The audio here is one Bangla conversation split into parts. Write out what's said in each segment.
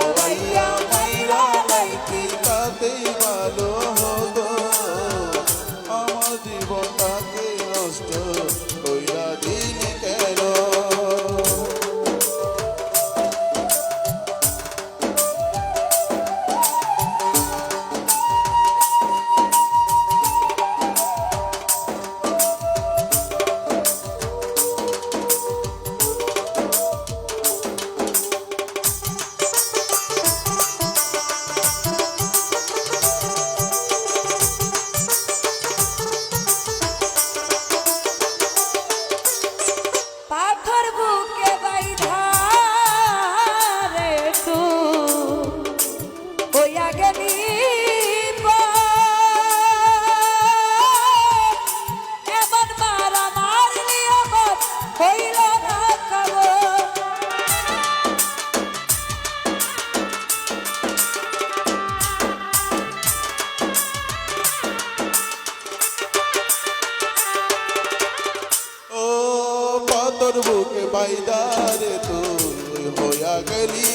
শিখাওয়াইয়া মাইরা লাইতি তাতেই ভালো হতো আমার জীবনটাকে নষ্ট কইরা দিলি কেন তোর বুকে বাইদারে তুই হইয়া গেলি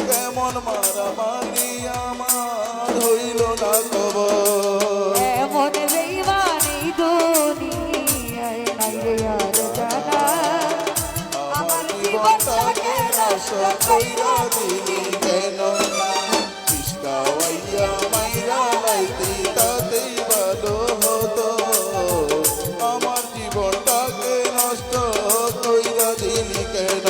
কেমন মারামারি আমার হইল না খবর এমন বেইমানি দুনিয়ায় নাই রে আর জানা আমার জীবনটাকে নষ্ট কইরা দিলি কেন শিখাওয়াইয়া মাইরা লাইতি তাতেই ভালো হতো আমার জীবনটাকে নষ্ট কইরা দিলি কেন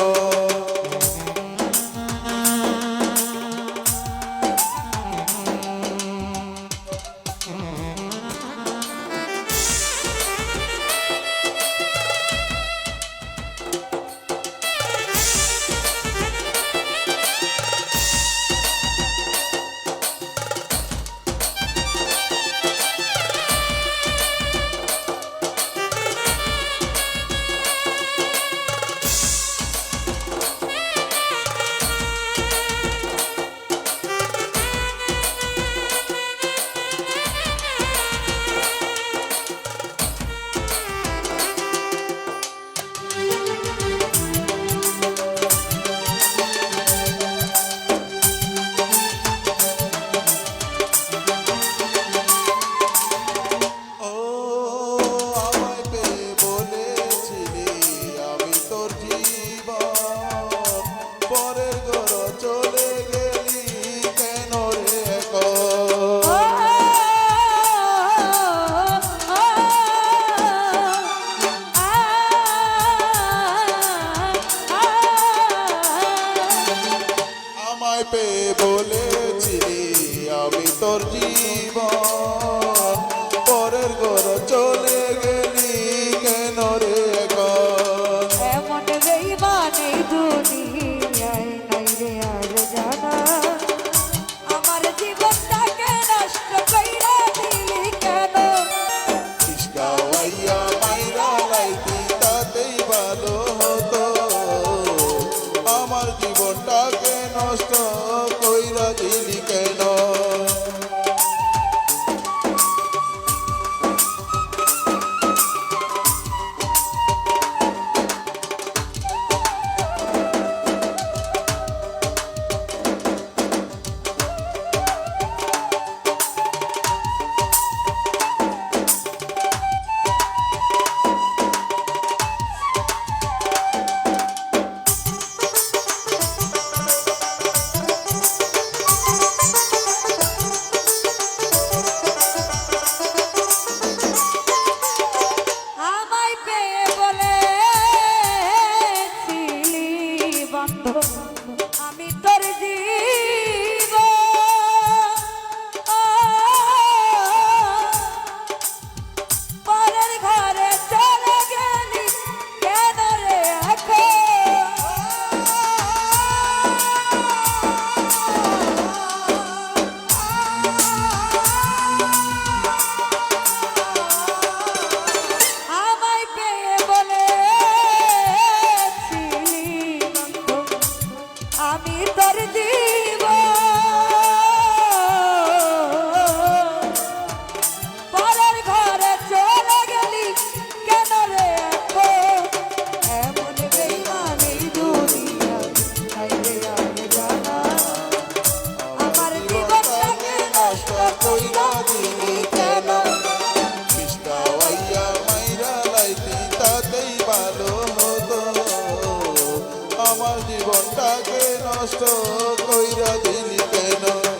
বলেছিলি আমি তোর জীবন পরের ঘর চলে গেলি কেন রে এখন এমন বেইমানি দুনিয়ায় নাই রে আর জানা আমার জীবনটাকে নষ্ট কইরা দিলি কেন শিখাওয়াইয়া মাইরা লাইতি তাতেই ভালো হতো আমার জীবনটাকে নষ্ট কইরা দিলি কেন আমার জীবনটাকে নষ্ট কইরা দিলি কেন?